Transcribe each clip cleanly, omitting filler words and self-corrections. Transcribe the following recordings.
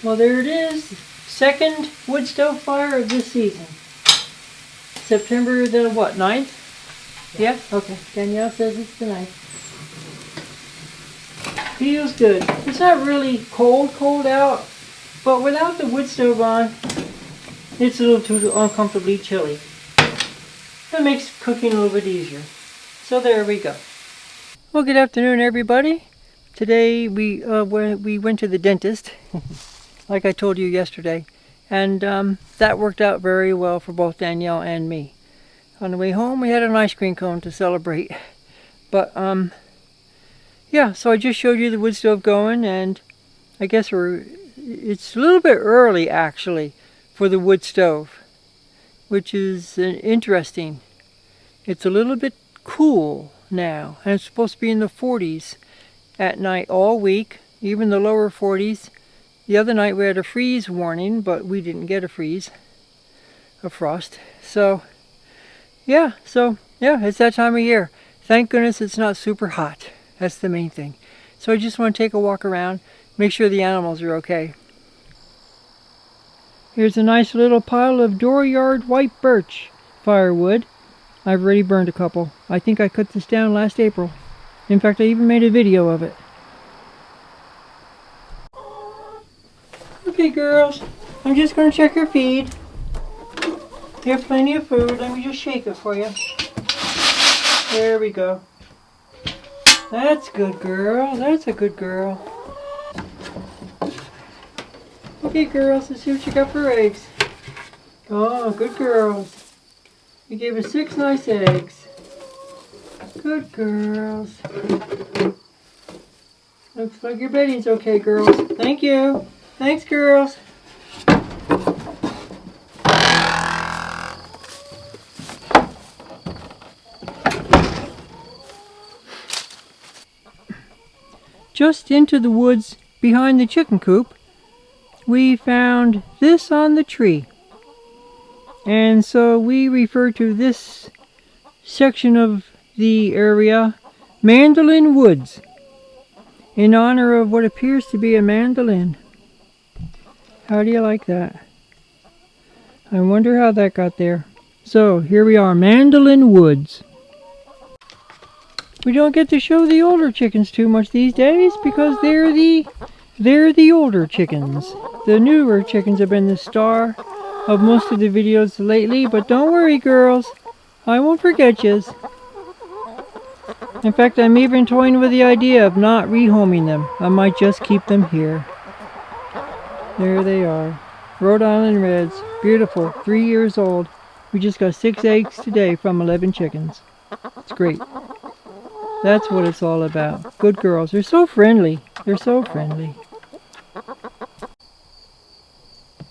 Well, there it is. Second wood stove fire of this season. September the what, 9th? Yeah? Okay. Danielle says it's the 9th. Feels good. It's not really cold out, but without the wood stove on, it's a little too uncomfortably chilly. That makes cooking a little bit easier. So there we go. Well, good afternoon, everybody. Today we went to the dentist, like I told you yesterday, and that worked out very well for both Danielle and me. On the way home, we had an ice cream cone to celebrate. But yeah, so I just showed you the wood stove going, and I guess it's a little bit early actually for the wood stove, which is interesting. It's a little bit cool now, and it's supposed to be in the 40s at night all week, even the lower 40s. The other night we had a freeze warning, but we didn't get a frost. So yeah, it's that time of year. Thank goodness it's not super hot. That's the main thing. So I just want to take a walk around, make sure the animals are okay. Here's a nice little pile of dooryard white birch firewood. I've already burned a couple. I think I cut this down last April. In fact, I even made a video of it. Okay, girls, I'm just going to check your feed. You have plenty of food. Let me just shake it for you. There we go. That's good, girl. That's a good girl. Okay, girls, let's see what you got for eggs. Oh, good girls. You gave us 6 nice eggs. Good girls. Looks like your bedding's okay, girls. Thank you. Thanks, girls. Just into the woods behind the chicken coop, we found this on the tree. And so we refer to this section of the area Mandolin Woods, in honor of what appears to be a mandolin. How do you like that? I wonder how that got there. So here we are, Mandolin Woods. We don't get to show the older chickens too much these days because they're the older chickens. The newer chickens have been the star of most of the videos lately, but don't worry, girls, I won't forget yous. In fact, I'm even toying with the idea of not rehoming them. I might just keep them here. There they are, Rhode Island Reds, beautiful, 3 years old. We just got 6 eggs today from 11 chickens. It's great. That's what it's all about. Good girls. They're so friendly. They're so friendly.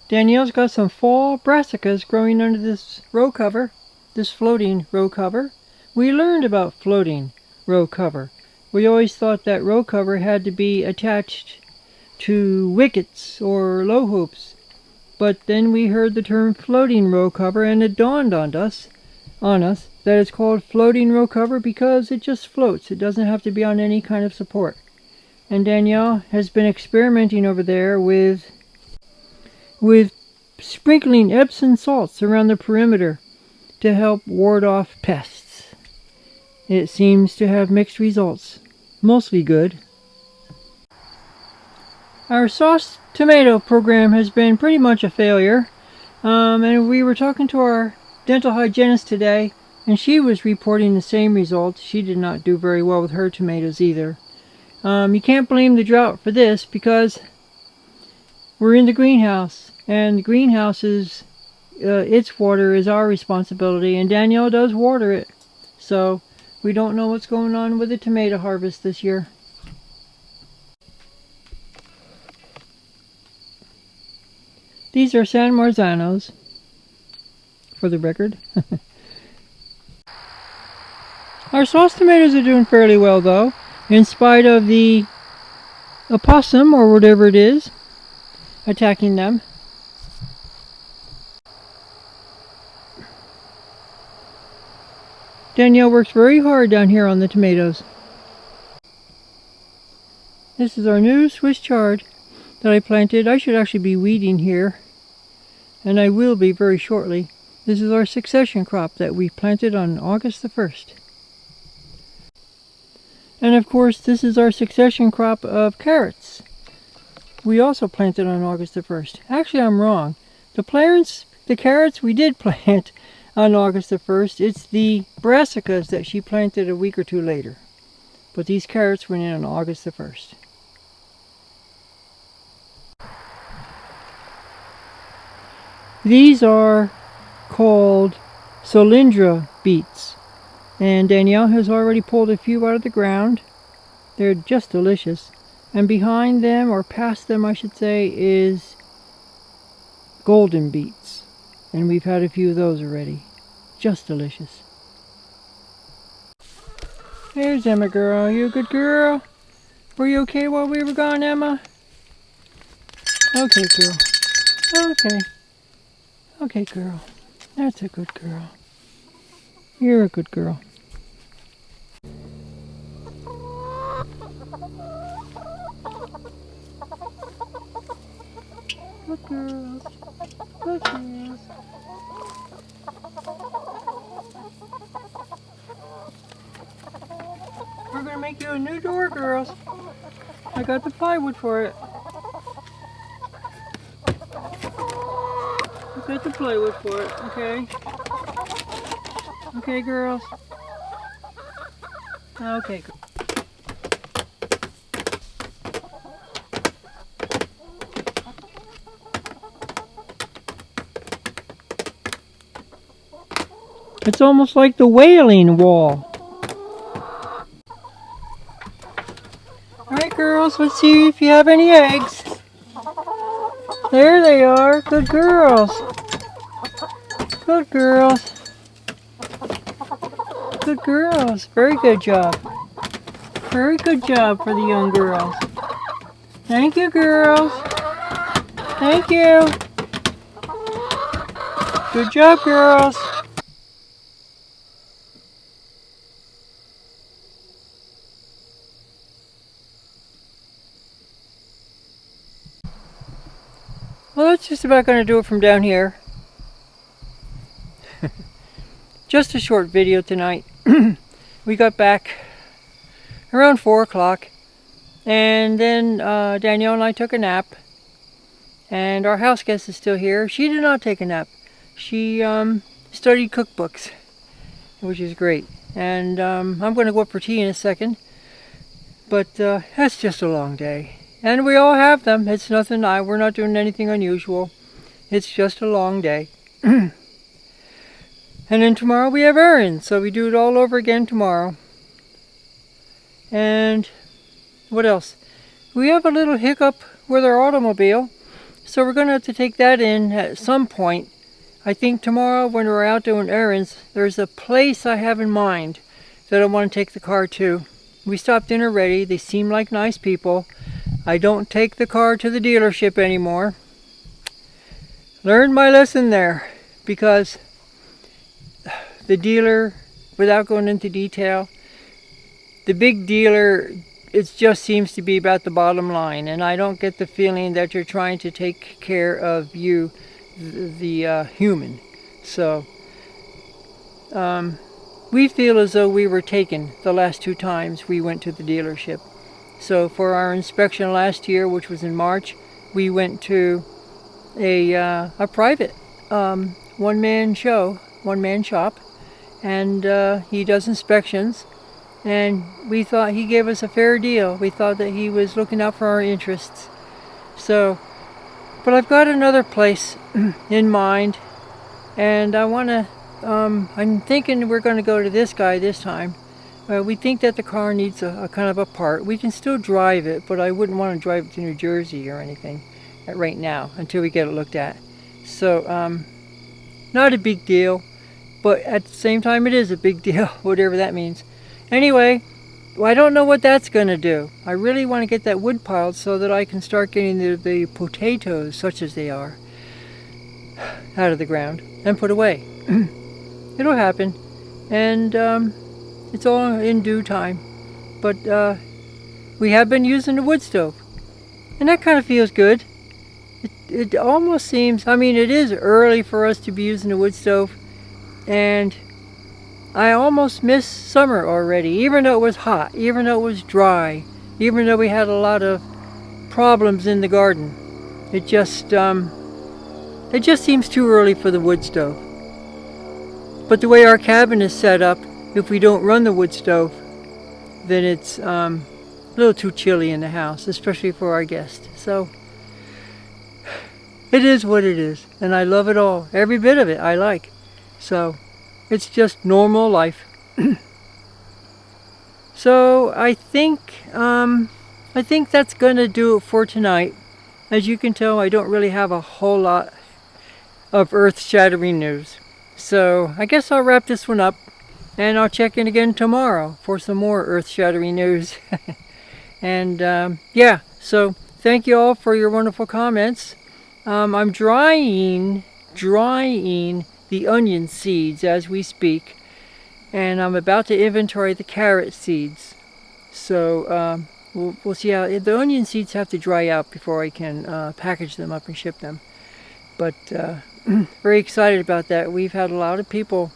Danielle's got some fall brassicas growing under this row cover, this floating row cover. We learned about floating row cover. We always thought that row cover had to be attached to wickets or low hoops. But then we heard the term floating row cover, and it dawned on us that it's called floating row cover because it just floats. It doesn't have to be on any kind of support. And Danielle has been experimenting over there with sprinkling Epsom salts around the perimeter to help ward off pests. It seems to have mixed results. Mostly good. Our sauce tomato program has been pretty much a failure. And we were talking to our dental hygienist today, and she was reporting the same results. She did not do very well with her tomatoes either. You can't blame the drought for this because we're in the greenhouse, and the greenhouse is its water is our responsibility, and Danielle does water it. So we don't know what's going on with the tomato harvest this year. These are San Marzanos, for the record. Our sauce tomatoes are doing fairly well though, in spite of the opossum or whatever it is attacking them. Danielle works very hard down here on the tomatoes. This is our new Swiss chard. that I planted. I should actually be weeding here, and I will be very shortly. This is our succession crop that we planted on August the 1st. And of course, this is our succession crop of carrots. We also planted on August the 1st. Actually, I'm wrong. The carrots we did plant on August the 1st. It's the brassicas that she planted a week or two later. But these carrots went in on August the 1st. These are called Solyndra beets. And Danielle has already pulled a few out of the ground. They're just delicious. And behind them, or past them I should say, is golden beets. And we've had a few of those already. Just delicious. There's Emma girl. You a good girl? Were you okay while we were gone, Emma? Okay, girl. Okay. Okay, girl. That's a good girl. You're a good girl. Good girls. Good girls. We're going to make you a new door, girls. I got the plywood for it. I got the plywood for it, okay? Okay, girls? Okay. It's almost like the Wailing Wall. Alright, girls, let's see if you have any eggs. There they are. Good girls. Good girls. Good girls. Very good job. Very good job for the young girls. Thank you, girls. Thank you. Good job, girls. Well, that's just about going to do it from down here. Just a short video tonight. We got back around 4 o'clock, and then Danielle and I took a nap, and our house guest is still here. She did not take a nap. She studied cookbooks, which is great. And I'm going to go up for tea in a second, but that's just a long day. And we all have them. It's nothing, we're not doing anything unusual. It's just a long day. And then tomorrow we have errands, so we do it all over again tomorrow. And what else? We have a little hiccup with our automobile, so we're going to have to take that in at some point. I think tomorrow when we're out doing errands, there's a place I have in mind that I want to take the car to. We stopped in already. They seem like nice people. I don't take the car to the dealership anymore. Learned my lesson there, because the dealer, without going into detail, the big dealer, it just seems to be about the bottom line, and I don't get the feeling that you're trying to take care of you, the human. So we feel as though we were taken the last 2 times we went to the dealership. So for our inspection last year, which was in March, we went to a private one-man shop, and he does inspections, and we thought he gave us a fair deal. We thought that he was looking out for our interests. So, but I've got another place in mind, and I want to, I'm thinking we're going to go to this guy this time. We think that the car needs a kind of a part. We can still drive it, but I wouldn't want to drive it to New Jersey or anything right now until we get it looked at. So, not a big deal, but at the same time it is a big deal, whatever that means. Anyway, well, I don't know what that's going to do. I really want to get that wood piled so that I can start getting the potatoes, such as they are, out of the ground and put away. It'll happen, and it's all in due time. But we have been using the wood stove. And that kind of feels good. It almost seems, I mean, it is early for us to be using the wood stove, and I almost miss summer already, even though it was hot, even though it was dry, even though we had a lot of problems in the garden. It just seems too early for the wood stove. But the way our cabin is set up, if we don't run the wood stove, then it's a little too chilly in the house, especially for our guests. So it is what it is, and I love it all. Every bit of it I like. So it's just normal life. So I think that's going to do it for tonight. As you can tell, I don't really have a whole lot of earth-shattering news. So I guess I'll wrap this one up, and I'll check in again tomorrow for some more earth-shattering news. And yeah, so thank you all for your wonderful comments. I'm drying the onion seeds as we speak, and I'm about to inventory the carrot seeds. So we'll see how the onion seeds have to dry out before I can package them up and ship them. But very excited about that. We've had a lot of people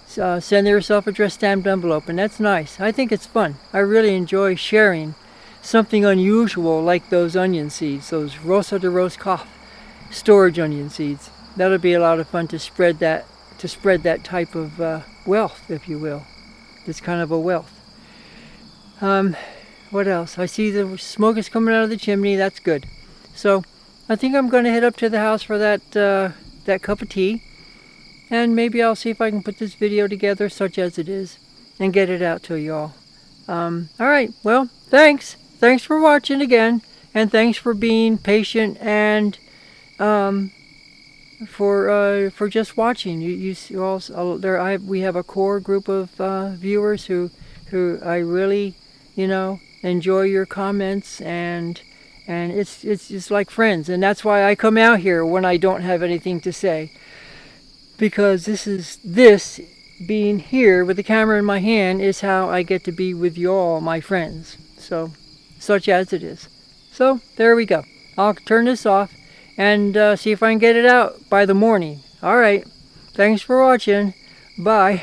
send their self-addressed stamped envelope, and that's nice. I think it's fun. I really enjoy sharing something unusual like those onion seeds, those Rosa de Roscoff storage onion seeds. That'll be a lot of fun to spread that type of wealth, if you will. It's kind of a wealth. What else? I see the smoke is coming out of the chimney. That's good. So I think I'm going to head up to the house for that cup of tea, and maybe I'll see if I can put this video together, such as it is, and get it out to y'all. All right. Well, thanks for watching again, and thanks for being patient and for just watching. You all there. We have a core group of viewers who I really enjoy your comments, and it's just like friends, and that's why I come out here when I don't have anything to say, because this being here with the camera in my hand is how I get to be with y'all, my friends. So such as it is. So there we go. I'll turn this off and see if I can get it out by the morning. All right. Thanks for watching. Bye.